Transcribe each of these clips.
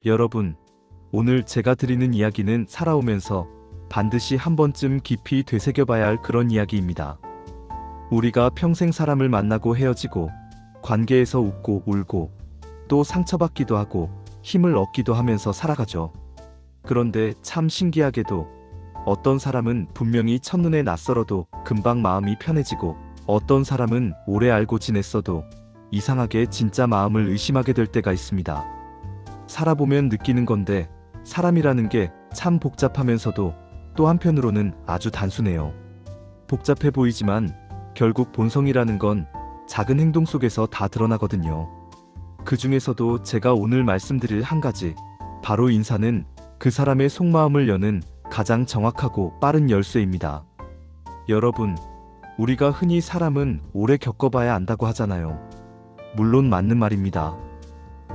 여러분, 오늘 제가 드리는 이야기는 살아오면서 반드시 한 번쯤 깊이 되새겨봐야 할 그런 이야기입니다. 우리가 평생 사람을 만나고 헤어지고 관계에서 웃고 울고 또 상처받기도 하고 힘을 얻기도 하면서 살아가죠. 그런데 참 신기하게도 어떤 사람은 분명히 첫눈에 낯설어도 금방 마음이 편해지고 어떤 사람은 오래 알고 지냈어도 이상하게 진짜 마음을 의심하게 될 때가 있습니다. 살아보면 느끼는 건데 사람이라는 게 참 복잡하면서도 또 한편으로는 아주 단순해요. 복잡해 보이지만 결국 본성이라는 건 작은 행동 속에서 다 드러나거든요. 그 중에서도 제가 오늘 말씀드릴 한 가지, 바로 인사는 그 사람의 속마음을 여는 가장 정확하고 빠른 열쇠입니다. 여러분, 우리가 흔히 사람은 오래 겪어봐야 안다고 하잖아요. 물론 맞는 말입니다.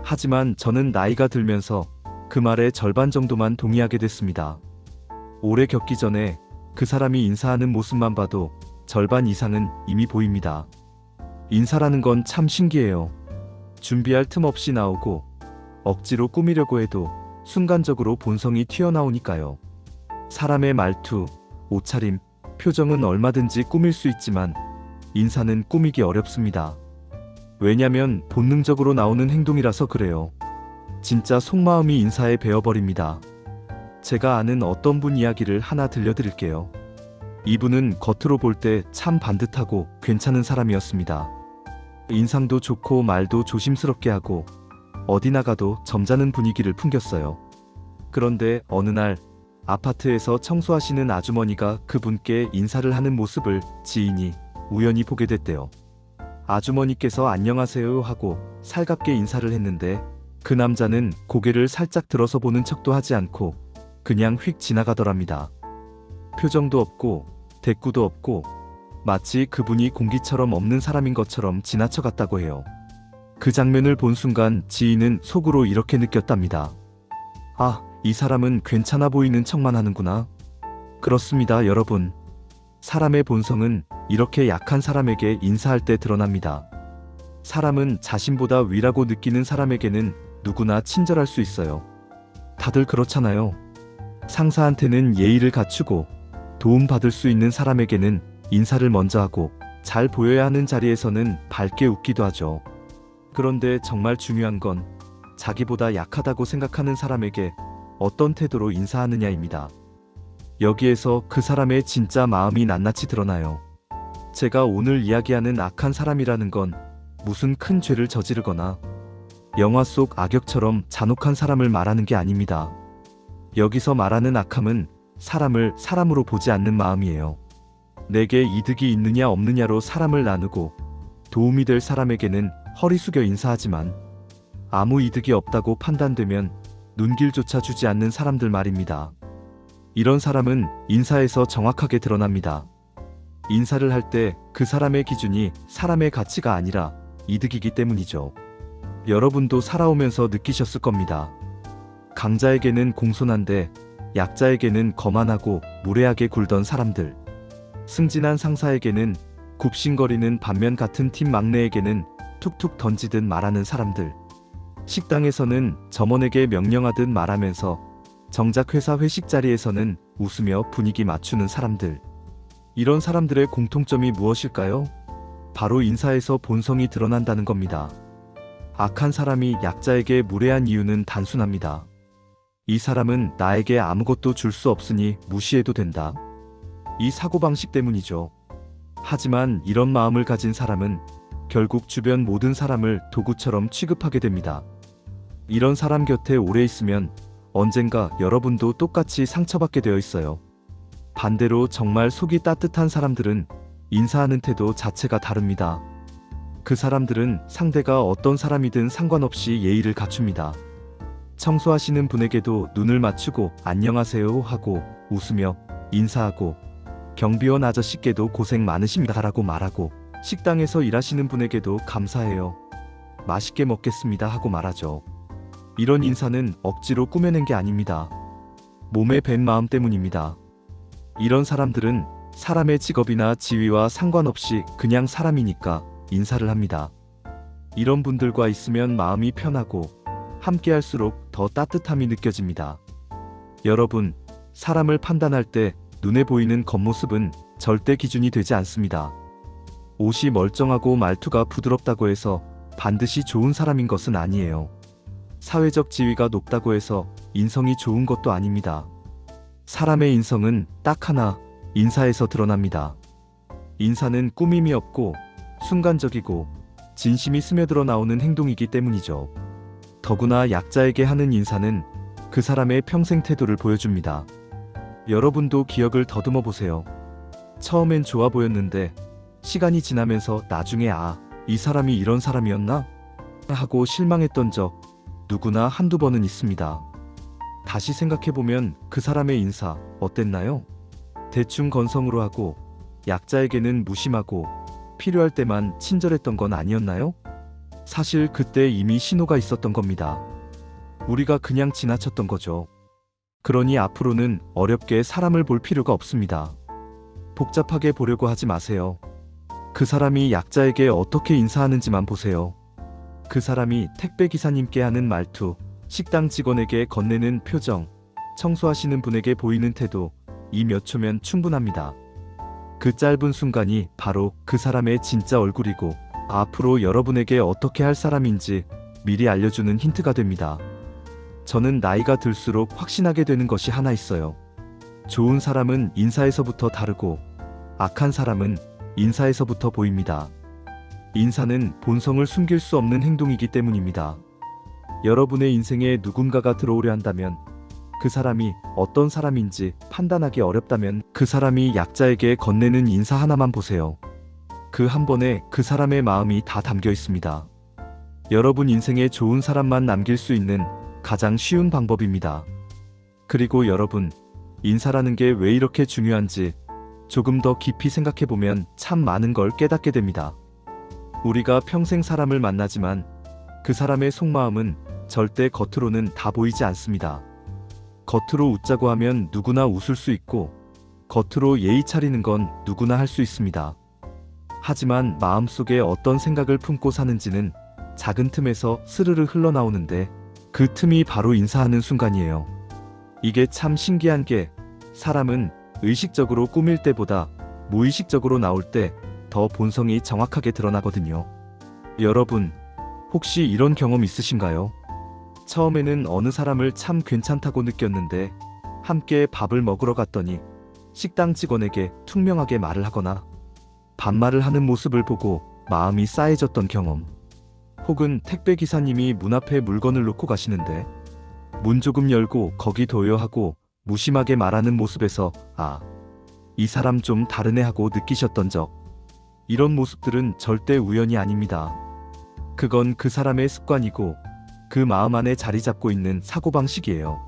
하지만 저는 나이가 들면서 그 말의 절반 정도만 동의하게 됐습니다. 오래 겪기 전에 그 사람이 인사하는 모습만 봐도 절반 이상은 이미 보입니다. 인사라는 건 참 신기해요. 준비할 틈 없이 나오고 억지로 꾸미려고 해도 순간적으로 본성이 튀어나오니까요. 사람의 말투, 옷차림, 표정은 얼마든지 꾸밀 수 있지만 인사는 꾸미기 어렵습니다. 왜냐면 본능적으로 나오는 행동이라서 그래요. 진짜 속마음이 인사에 배어버립니다. 제가 아는 어떤 분 이야기를 하나 들려드릴게요. 이분은 겉으로 볼 때 참 반듯하고 괜찮은 사람이었습니다. 인상도 좋고 말도 조심스럽게 하고 어디 나가도 점잖은 분위기를 풍겼어요. 그런데 어느 날 아파트에서 청소하시는 아주머니가 그분께 인사를 하는 모습을 지인이 우연히 보게 됐대요. 아주머니께서 안녕하세요 하고 살갑게 인사를 했는데 그 남자는 고개를 살짝 들어서 보는 척도 하지 않고 그냥 휙 지나가더랍니다. 표정도 없고 대꾸도 없고 마치 그분이 공기처럼 없는 사람인 것처럼 지나쳐갔다고 해요. 그 장면을 본 순간 지인은 속으로 이렇게 느꼈답니다. 아, 이 사람은 괜찮아 보이는 척만 하는구나. 그렇습니다, 여러분. 사람의 본성은 이렇게 약한 사람에게 인사할 때 드러납니다. 사람은 자신보다 위라고 느끼는 사람에게는 누구나 친절할 수 있어요. 다들 그렇잖아요. 상사한테는 예의를 갖추고 도움받을 수 있는 사람에게는 인사를 먼저 하고 잘 보여야 하는 자리에서는 밝게 웃기도 하죠. 그런데 정말 중요한 건 자기보다 약하다고 생각하는 사람에게 어떤 태도로 인사하느냐입니다. 여기에서 그 사람의 진짜 마음이 낱낱이 드러나요. 제가 오늘 이야기하는 악한 사람이라는 건 무슨 큰 죄를 저지르거나 영화 속 악역처럼 잔혹한 사람을 말하는 게 아닙니다. 여기서 말하는 악함은 사람을 사람으로 보지 않는 마음이에요. 내게 이득이 있느냐 없느냐로 사람을 나누고 도움이 될 사람에게는 허리 숙여 인사하지만 아무 이득이 없다고 판단되면 눈길조차 주지 않는 사람들 말입니다. 이런 사람은 인사에서 정확하게 드러납니다. 인사를 할 때 그 사람의 기준이 사람의 가치가 아니라 이득이기 때문이죠. 여러분도 살아오면서 느끼셨을 겁니다. 강자에게는 공손한데 약자에게는 거만하고 무례하게 굴던 사람들. 승진한 상사에게는 굽신거리는 반면 같은 팀 막내에게는 툭툭 던지듯 말하는 사람들. 식당에서는 점원에게 명령하듯 말하면서 정작 회사 회식 자리에서는 웃으며 분위기 맞추는 사람들. 이런 사람들의 공통점이 무엇일까요? 바로 인사에서 본성이 드러난다는 겁니다. 악한 사람이 약자에게 무례한 이유는 단순합니다. 이 사람은 나에게 아무것도 줄 수 없으니 무시해도 된다. 이 사고방식 때문이죠. 하지만 이런 마음을 가진 사람은 결국 주변 모든 사람을 도구처럼 취급하게 됩니다. 이런 사람 곁에 오래 있으면 언젠가 여러분도 똑같이 상처받게 되어 있어요. 반대로 정말 속이 따뜻한 사람들은 인사하는 태도 자체가 다릅니다. 그 사람들은 상대가 어떤 사람이든 상관없이 예의를 갖춥니다. 청소하시는 분에게도 눈을 맞추고 안녕하세요 하고 웃으며 인사하고 경비원 아저씨께도 고생 많으십니다 라고 말하고 식당에서 일하시는 분에게도 감사해요. 맛있게 먹겠습니다 하고 말하죠. 이런 인사는 억지로 꾸며낸 게 아닙니다. 몸에 밴 마음 때문입니다. 이런 사람들은 사람의 직업이나 지위와 상관없이 그냥 사람이니까 인사를 합니다. 이런 분들과 있으면 마음이 편하고 함께할수록 더 따뜻함이 느껴집니다. 여러분, 사람을 판단할 때 눈에 보이는 겉모습은 절대 기준이 되지 않습니다. 옷이 멀쩡하고 말투가 부드럽다고 해서 반드시 좋은 사람인 것은 아니에요. 사회적 지위가 높다고 해서 인성이 좋은 것도 아닙니다. 사람의 인성은 딱 하나, 인사에서 드러납니다. 인사는 꾸밈이 없고 순간적이고 진심이 스며들어 나오는 행동이기 때문이죠. 더구나 약자에게 하는 인사는 그 사람의 평생 태도를 보여줍니다. 여러분도 기억을 더듬어 보세요. 처음엔 좋아 보였는데 시간이 지나면서 나중에 이 사람이 이런 사람이었나? 하고 실망했던 적 누구나 한두 번은 있습니다. 다시 생각해보면 그 사람의 인사 어땠나요? 대충 건성으로 하고 약자에게는 무심하고 필요할 때만 친절했던 건 아니었나요? 사실 그때 이미 신호가 있었던 겁니다. 우리가 그냥 지나쳤던 거죠. 그러니 앞으로는 어렵게 사람을 볼 필요가 없습니다. 복잡하게 보려고 하지 마세요. 그 사람이 약자에게 어떻게 인사하는지만 보세요. 그 사람이 택배 기사님께 하는 말투, 식당 직원에게 건네는 표정, 청소하시는 분에게 보이는 태도, 이 몇 초면 충분합니다. 그 짧은 순간이 바로 그 사람의 진짜 얼굴이고 앞으로 여러분에게 어떻게 할 사람인지 미리 알려주는 힌트가 됩니다. 저는 나이가 들수록 확신하게 되는 것이 하나 있어요. 좋은 사람은 인사에서부터 다르고 악한 사람은 인사에서부터 보입니다. 인사는 본성을 숨길 수 없는 행동이기 때문입니다. 여러분의 인생에 누군가가 들어오려 한다면 그 사람이 어떤 사람인지 판단하기 어렵다면 그 사람이 약자에게 건네는 인사 하나만 보세요. 그 한 번에 그 사람의 마음이 다 담겨 있습니다. 여러분 인생에 좋은 사람만 남길 수 있는 가장 쉬운 방법입니다. 그리고 여러분, 인사라는 게 왜 이렇게 중요한지 조금 더 깊이 생각해보면 참 많은 걸 깨닫게 됩니다. 우리가 평생 사람을 만나지만 그 사람의 속마음은 절대 겉으로는 다 보이지 않습니다. 겉으로 웃자고 하면 누구나 웃을 수 있고 겉으로 예의 차리는 건 누구나 할 수 있습니다. 하지만 마음속에 어떤 생각을 품고 사는지는 작은 틈에서 스르르 흘러나오는데 그 틈이 바로 인사하는 순간이에요. 이게 참 신기한 게 사람은 의식적으로 꾸밀 때보다 무의식적으로 나올 때 더 본성이 정확하게 드러나거든요. 여러분, 혹시 이런 경험 있으신가요? 처음에는 어느 사람을 참 괜찮다고 느꼈는데 함께 밥을 먹으러 갔더니 식당 직원에게 퉁명하게 말을 하거나 반말을 하는 모습을 보고 마음이 싸해졌던 경험. 혹은 택배 기사님이 문 앞에 물건을 놓고 가시는데 문 조금 열고 거기 둬요 하고 무심하게 말하는 모습에서 이 사람 좀 다르네 하고 느끼셨던 적. 이런 모습들은 절대 우연이 아닙니다. 그건 그 사람의 습관이고 그 마음 안에 자리 잡고 있는 사고방식이에요.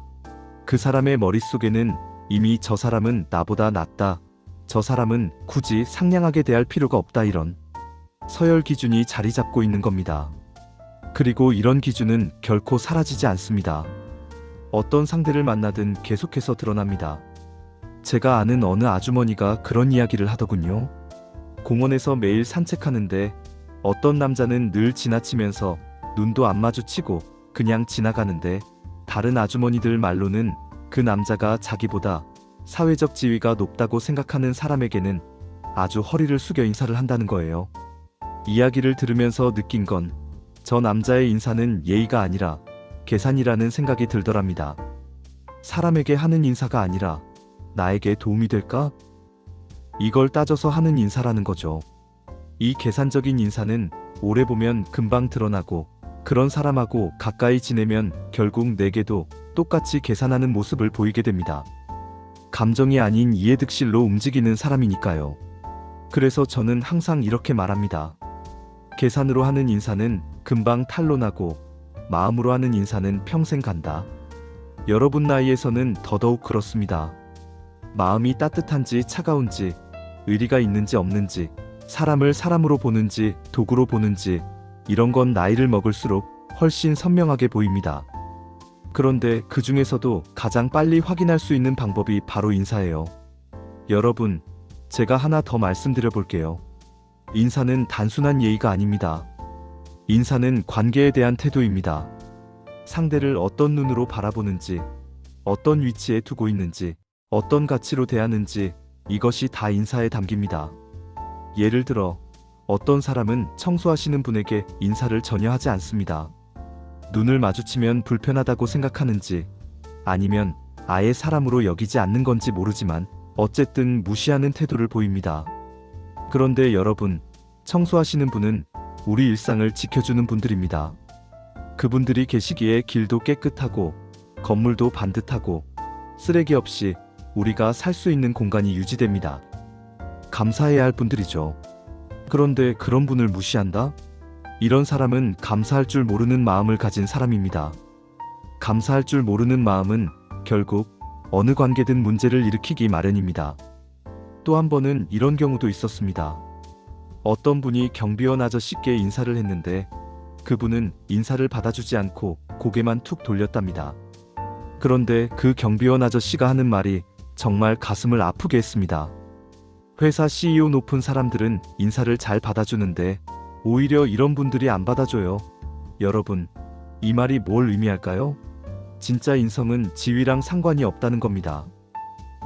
그 사람의 머릿속에는 이미 저 사람은 나보다 낫다, 저 사람은 굳이 상냥하게 대할 필요가 없다 이런 서열 기준이 자리 잡고 있는 겁니다. 그리고 이런 기준은 결코 사라지지 않습니다. 어떤 상대를 만나든 계속해서 드러납니다. 제가 아는 어느 아주머니가 그런 이야기를 하더군요. 공원에서 매일 산책하는데 어떤 남자는 늘 지나치면서 눈도 안 마주치고 그냥 지나가는데 다른 아주머니들 말로는 그 남자가 자기보다 사회적 지위가 높다고 생각하는 사람에게는 아주 허리를 숙여 인사를 한다는 거예요. 이야기를 들으면서 느낀 건 저 남자의 인사는 예의가 아니라 계산이라는 생각이 들더랍니다. 사람에게 하는 인사가 아니라 나에게 도움이 될까? 이걸 따져서 하는 인사라는 거죠. 이 계산적인 인사는 오래 보면 금방 드러나고 그런 사람하고 가까이 지내면 결국 내게도 똑같이 계산하는 모습을 보이게 됩니다. 감정이 아닌 이해득실로 움직이는 사람이니까요. 그래서 저는 항상 이렇게 말합니다. 계산으로 하는 인사는 금방 탄로나고 마음으로 하는 인사는 평생 간다. 여러분 나이에서는 더더욱 그렇습니다. 마음이 따뜻한지 차가운지, 의리가 있는지 없는지, 사람을 사람으로 보는지 도구로 보는지 이런 건 나이를 먹을수록 훨씬 선명하게 보입니다. 그런데 그 중에서도 가장 빨리 확인할 수 있는 방법이 바로 인사예요. 여러분, 제가 하나 더 말씀드려 볼게요. 인사는 단순한 예의가 아닙니다. 인사는 관계에 대한 태도입니다. 상대를 어떤 눈으로 바라보는지, 어떤 위치에 두고 있는지, 어떤 가치로 대하는지, 이것이 다 인사에 담깁니다. 예를 들어 어떤 사람은 청소하시는 분에게 인사를 전혀 하지 않습니다. 눈을 마주치면 불편하다고 생각하는지, 아니면 아예 사람으로 여기지 않는 건지 모르지만 어쨌든 무시하는 태도를 보입니다. 그런데 여러분, 청소하시는 분은 우리 일상을 지켜주는 분들입니다. 그분들이 계시기에 길도 깨끗하고 건물도 반듯하고 쓰레기 없이 우리가 살 수 있는 공간이 유지됩니다. 감사해야 할 분들이죠. 그런데 그런 분을 무시한다? 이런 사람은 감사할 줄 모르는 마음을 가진 사람입니다. 감사할 줄 모르는 마음은 결국 어느 관계든 문제를 일으키기 마련입니다. 또 한 번은 이런 경우도 있었습니다. 어떤 분이 경비원 아저씨께 인사를 했는데 그분은 인사를 받아주지 않고 고개만 툭 돌렸답니다. 그런데 그 경비원 아저씨가 하는 말이 정말 가슴을 아프게 했습니다. 회사 CEO 높은 사람들은 인사를 잘 받아주는데 오히려 이런 분들이 안 받아줘요. 여러분, 이 말이 뭘 의미할까요? 진짜 인성은 지위랑 상관이 없다는 겁니다.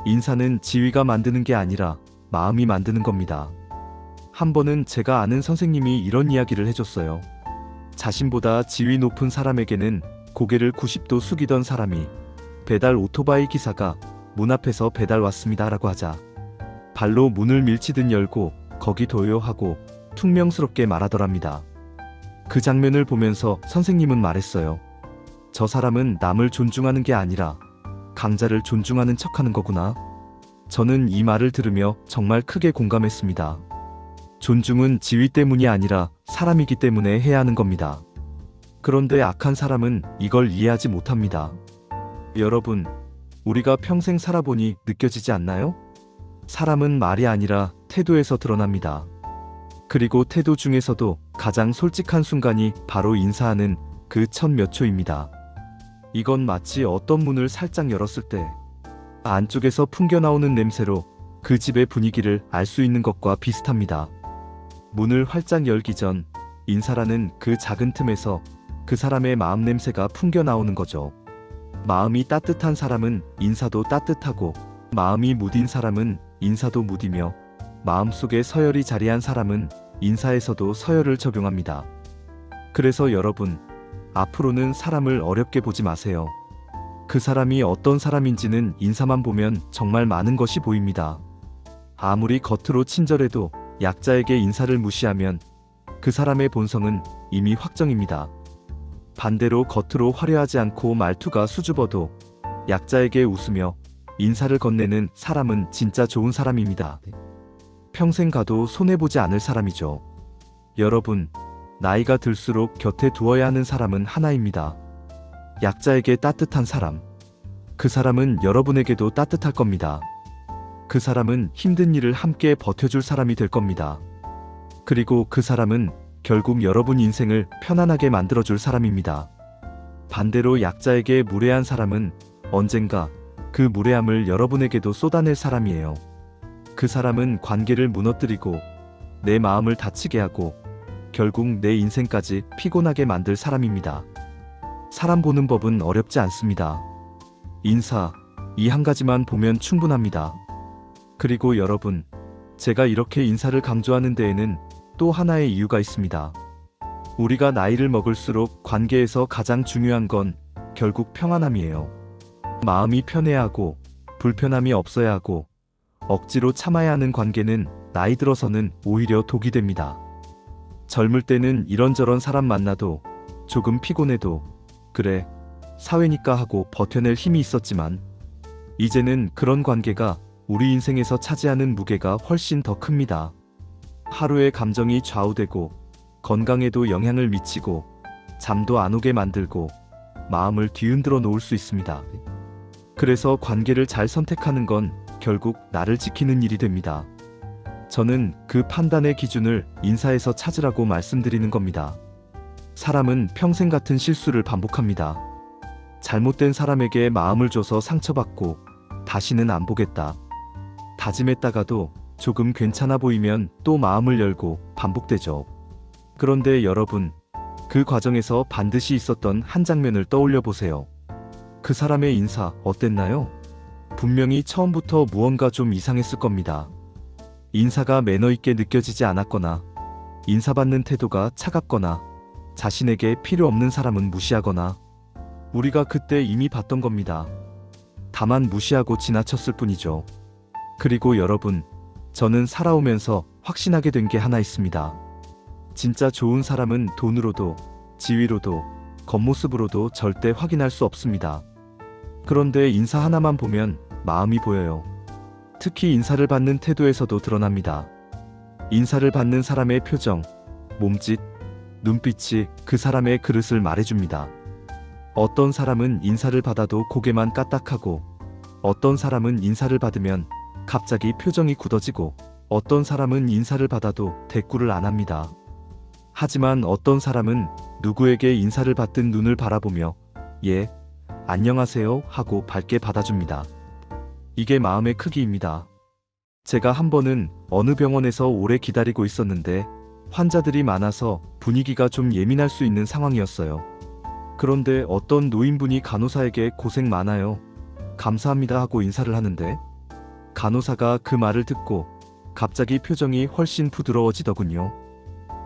인사는 지위가 만드는 게 아니라 마음이 만드는 겁니다. 한 번은 제가 아는 선생님이 이런 이야기를 해줬어요. 자신보다 지위 높은 사람에게는 고개를 90도 숙이던 사람이 배달 오토바이 기사가 문 앞에서 배달 왔습니다 라고 하자 발로 문을 밀치듯 열고 거기 도요 하고 퉁명스럽게 말하더랍니다. 그 장면을 보면서 선생님은 말했어요. 저 사람은 남을 존중하는 게 아니라 강자를 존중하는 척하는 거구나. 저는 이 말을 들으며 정말 크게 공감했습니다. 존중은 지위 때문이 아니라 사람이기 때문에 해야 하는 겁니다. 그런데 악한 사람은 이걸 이해하지 못합니다. 여러분, 우리가 평생 살아보니 느껴지지 않나요? 사람은 말이 아니라 태도에서 드러납니다. 그리고 태도 중에서도 가장 솔직한 순간이 바로 인사하는 그 첫 몇 초입니다. 이건 마치 어떤 문을 살짝 열었을 때 안쪽에서 풍겨나오는 냄새로 그 집의 분위기를 알 수 있는 것과 비슷합니다. 문을 활짝 열기 전 인사라는 그 작은 틈에서 그 사람의 마음 냄새가 풍겨나오는 거죠. 마음이 따뜻한 사람은 인사도 따뜻하고 마음이 무딘 사람은 인사도 무디며 마음속에 서열이 자리한 사람은 인사에서도 서열을 적용합니다. 그래서 여러분, 앞으로는 사람을 어렵게 보지 마세요. 그 사람이 어떤 사람인지는 인사만 보면 정말 많은 것이 보입니다. 아무리 겉으로 친절해도 약자에게 인사를 무시하면 그 사람의 본성은 이미 확정입니다. 반대로 겉으로 화려하지 않고 말투가 수줍어도 약자에게 웃으며 인사를 건네는 사람은 진짜 좋은 사람입니다. 평생 가도 손해보지 않을 사람이죠. 여러분, 나이가 들수록 곁에 두어야 하는 사람은 하나입니다. 약자에게 따뜻한 사람. 그 사람은 여러분에게도 따뜻할 겁니다. 그 사람은 힘든 일을 함께 버텨줄 사람이 될 겁니다. 그리고 그 사람은 결국 여러분 인생을 편안하게 만들어줄 사람입니다. 반대로 약자에게 무례한 사람은 언젠가 그 무례함을 여러분에게도 쏟아낼 사람이에요. 그 사람은 관계를 무너뜨리고 내 마음을 다치게 하고 결국 내 인생까지 피곤하게 만들 사람입니다. 사람 보는 법은 어렵지 않습니다. 인사, 이 한 가지만 보면 충분합니다. 그리고 여러분, 제가 이렇게 인사를 강조하는 데에는 또 하나의 이유가 있습니다. 우리가 나이를 먹을수록 관계에서 가장 중요한 건 결국 평안함이에요. 마음이 편해야 하고 불편함이 없어야 하고 억지로 참아야 하는 관계는 나이 들어서는 오히려 독이 됩니다. 젊을 때는 이런저런 사람 만나도 조금 피곤해도 그래, 사회니까 하고 버텨낼 힘이 있었지만 이제는 그런 관계가 우리 인생에서 차지하는 무게가 훨씬 더 큽니다. 하루의 감정이 좌우되고 건강에도 영향을 미치고 잠도 안 오게 만들고 마음을 뒤흔들어 놓을 수 있습니다. 그래서 관계를 잘 선택하는 건 결국 나를 지키는 일이 됩니다. 저는 그 판단의 기준을 인사에서 찾으라고 말씀드리는 겁니다. 사람은 평생 같은 실수를 반복합니다. 잘못된 사람에게 마음을 줘서 상처받고 다시는 안 보겠다 다짐했다가도 조금 괜찮아 보이면 또 마음을 열고 반복되죠. 그런데 여러분, 그 과정에서 반드시 있었던 한 장면을 떠올려 보세요. 그 사람의 인사 어땠나요? 분명히 처음부터 무언가 좀 이상했을 겁니다. 인사가 매너 있게 느껴지지 않았거나, 인사받는 태도가 차갑거나, 자신에게 필요 없는 사람은 무시하거나, 우리가 그때 이미 봤던 겁니다. 다만 무시하고 지나쳤을 뿐이죠. 그리고 여러분, 저는 살아오면서 확신하게 된 게 하나 있습니다. 진짜 좋은 사람은 돈으로도, 지위로도, 겉모습으로도 절대 확인할 수 없습니다. 그런데 인사 하나만 보면 마음이 보여요. 특히 인사를 받는 태도에서도 드러납니다. 인사를 받는 사람의 표정, 몸짓, 눈빛이 그 사람의 그릇을 말해줍니다. 어떤 사람은 인사를 받아도 고개만 까딱하고, 어떤 사람은 인사를 받으면 갑자기 표정이 굳어지고, 어떤 사람은 인사를 받아도 대꾸를 안 합니다. 하지만 어떤 사람은 누구에게 인사를 받든 눈을 바라보며 예, 안녕하세요 하고 밝게 받아줍니다. 이게 마음의 크기입니다. 제가 한 번은 어느 병원에서 오래 기다리고 있었는데 환자들이 많아서 분위기가 좀 예민할 수 있는 상황이었어요. 그런데 어떤 노인분이 간호사에게 고생 많아요, 감사합니다 하고 인사를 하는데 간호사가 그 말을 듣고 갑자기 표정이 훨씬 부드러워지더군요.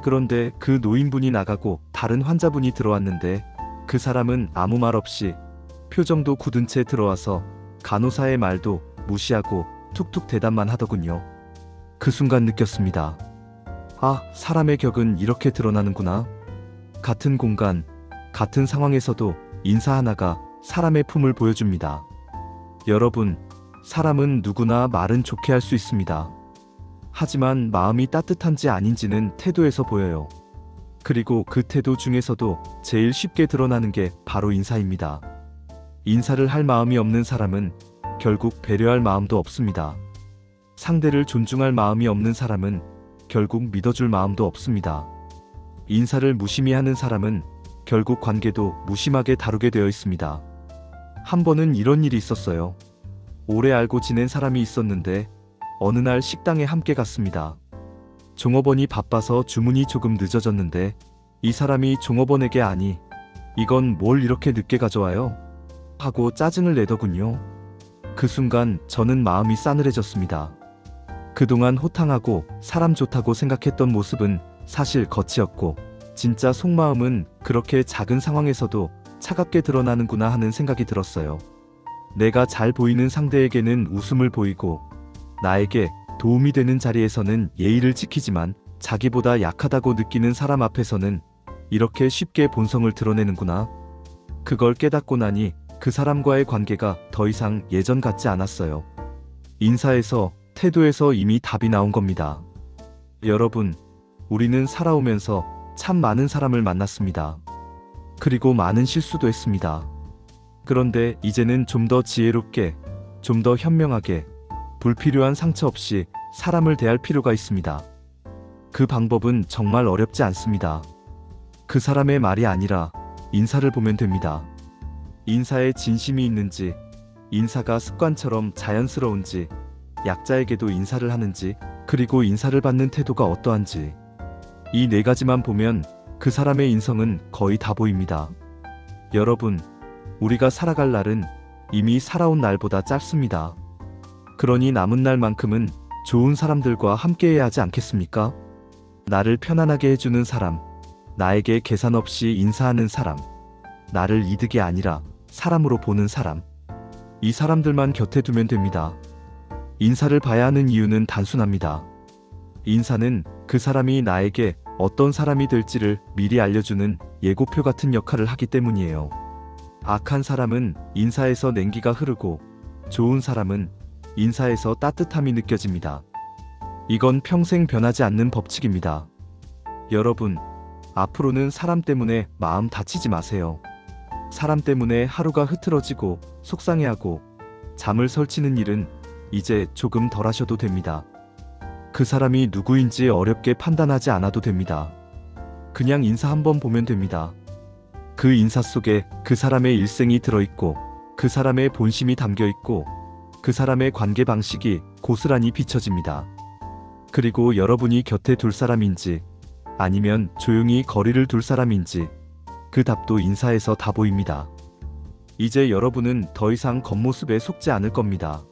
그런데 그 노인분이 나가고 다른 환자분이 들어왔는데 그 사람은 아무 말 없이 표정도 굳은 채 들어와서 간호사의 말도 무시하고 툭툭 대답만 하더군요. 그 순간 느꼈습니다. 아, 사람의 격은 이렇게 드러나는구나. 같은 공간, 같은 상황에서도 인사 하나가 사람의 품을 보여줍니다. 여러분, 사람은 누구나 말은 좋게 할 수 있습니다. 하지만 마음이 따뜻한지 아닌지는 태도에서 보여요. 그리고 그 태도 중에서도 제일 쉽게 드러나는 게 바로 인사입니다. 인사를 할 마음이 없는 사람은 결국 배려할 마음도 없습니다. 상대를 존중할 마음이 없는 사람은 결국 믿어줄 마음도 없습니다. 인사를 무심히 하는 사람은 결국 관계도 무심하게 다루게 되어 있습니다. 한 번은 이런 일이 있었어요. 오래 알고 지낸 사람이 있었는데 어느 날 식당에 함께 갔습니다. 종업원이 바빠서 주문이 조금 늦어졌는데 이 사람이 종업원에게 아니, 이건 뭘 이렇게 늦게 가져와요? 하고 짜증을 내더군요. 그 순간 저는 마음이 싸늘해졌습니다. 그동안 호탕하고 사람 좋다고 생각했던 모습은 사실 겉이었고 진짜 속마음은 그렇게 작은 상황에서도 차갑게 드러나는구나 하는 생각이 들었어요. 내가 잘 보이는 상대에게는 웃음을 보이고 나에게 도움이 되는 자리에서는 예의를 지키지만 자기보다 약하다고 느끼는 사람 앞에서는 이렇게 쉽게 본성을 드러내는구나. 그걸 깨닫고 나니 그 사람과의 관계가 더 이상 예전 같지 않았어요. 인사에서, 태도에서 이미 답이 나온 겁니다. 여러분, 우리는 살아오면서 참 많은 사람을 만났습니다. 그리고 많은 실수도 했습니다. 그런데 이제는 좀 더 지혜롭게, 좀 더 현명하게, 불필요한 상처 없이 사람을 대할 필요가 있습니다. 그 방법은 정말 어렵지 않습니다. 그 사람의 말이 아니라 인사를 보면 됩니다. 인사에 진심이 있는지, 인사가 습관처럼 자연스러운지, 약자에게도 인사를 하는지, 그리고 인사를 받는 태도가 어떠한지, 이 네 가지만 보면 그 사람의 인성은 거의 다 보입니다. 여러분, 우리가 살아갈 날은 이미 살아온 날보다 짧습니다. 그러니 남은 날만큼은 좋은 사람들과 함께해야 하지 않겠습니까? 나를 편안하게 해주는 사람, 나에게 계산 없이 인사하는 사람, 나를 이득이 아니라 사람으로 보는 사람, 이 사람들만 곁에 두면 됩니다. 인사를 봐야 하는 이유는 단순합니다. 인사는 그 사람이 나에게 어떤 사람이 될지를 미리 알려주는 예고표 같은 역할을 하기 때문이에요. 악한 사람은 인사에서 냉기가 흐르고 좋은 사람은 인사에서 따뜻함이 느껴집니다. 이건 평생 변하지 않는 법칙입니다. 여러분, 앞으로는 사람 때문에 마음 다치지 마세요. 사람 때문에 하루가 흐트러지고 속상해하고 잠을 설치는 일은 이제 조금 덜 하셔도 됩니다. 그 사람이 누구인지 어렵게 판단하지 않아도 됩니다. 그냥 인사 한번 보면 됩니다. 그 인사 속에 그 사람의 일생이 들어있고 그 사람의 본심이 담겨있고 그 사람의 관계 방식이 고스란히 비춰집니다. 그리고 여러분이 곁에 둘 사람인지 아니면 조용히 거리를 둘 사람인지 그 답도 인사에서 다 보입니다. 이제 여러분은 더 이상 겉모습에 속지 않을 겁니다.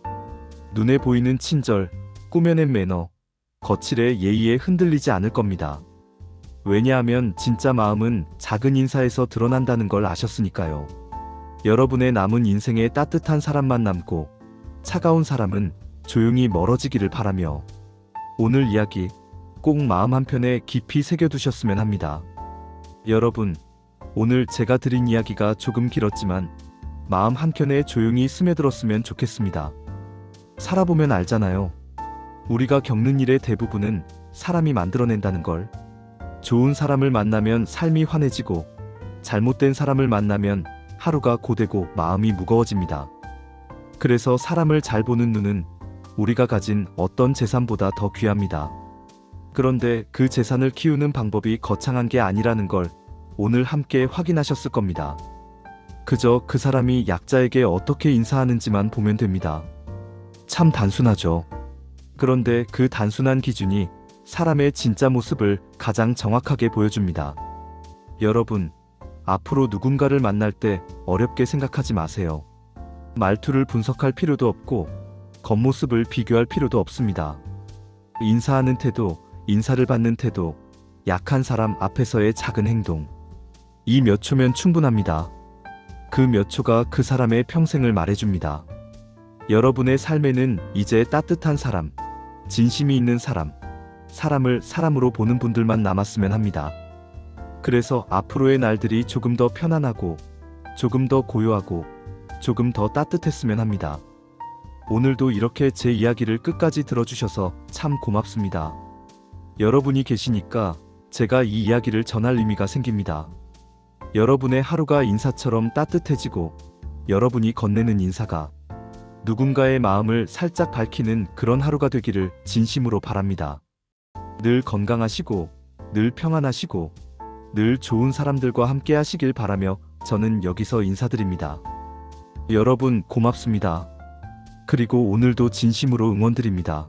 눈에 보이는 친절, 꾸며낸 매너, 거칠의 예의에 흔들리지 않을 겁니다. 왜냐하면 진짜 마음은 작은 인사에서 드러난다는 걸 아셨으니까요. 여러분의 남은 인생에 따뜻한 사람만 남고 차가운 사람은 조용히 멀어지기를 바라며 오늘 이야기 꼭 마음 한편에 깊이 새겨두셨으면 합니다. 여러분, 오늘 제가 드린 이야기가 조금 길었지만 마음 한켠에 조용히 스며들었으면 좋겠습니다. 살아보면 알잖아요. 우리가 겪는 일의 대부분은 사람이 만들어낸다는 걸. 좋은 사람을 만나면 삶이 환해지고 잘못된 사람을 만나면 하루가 고되고 마음이 무거워집니다. 그래서 사람을 잘 보는 눈은 우리가 가진 어떤 재산보다 더 귀합니다. 그런데 그 재산을 키우는 방법이 거창한 게 아니라는 걸 오늘 함께 확인하셨을 겁니다. 그저 그 사람이 약자에게 어떻게 인사하는지만 보면 됩니다. 참 단순하죠. 그런데 그 단순한 기준이 사람의 진짜 모습을 가장 정확하게 보여줍니다. 여러분, 앞으로 누군가를 만날 때 어렵게 생각하지 마세요. 말투를 분석할 필요도 없고 겉모습을 비교할 필요도 없습니다. 인사하는 태도, 인사를 받는 태도, 약한 사람 앞에서의 작은 행동. 이 몇 초면 충분합니다. 그 몇 초가 그 사람의 평생을 말해줍니다. 여러분의 삶에는 이제 따뜻한 사람, 진심이 있는 사람, 사람을 사람으로 보는 분들만 남았으면 합니다. 그래서 앞으로의 날들이 조금 더 편안하고, 조금 더 고요하고, 조금 더 따뜻했으면 합니다. 오늘도 이렇게 제 이야기를 끝까지 들어주셔서 참 고맙습니다. 여러분이 계시니까 제가 이 이야기를 전할 의미가 생깁니다. 여러분의 하루가 인사처럼 따뜻해지고 여러분이 건네는 인사가 누군가의 마음을 살짝 밝히는 그런 하루가 되기를 진심으로 바랍니다. 늘 건강하시고 늘 평안하시고 늘 좋은 사람들과 함께 하시길 바라며 저는 여기서 인사드립니다. 여러분 고맙습니다. 그리고 오늘도 진심으로 응원드립니다.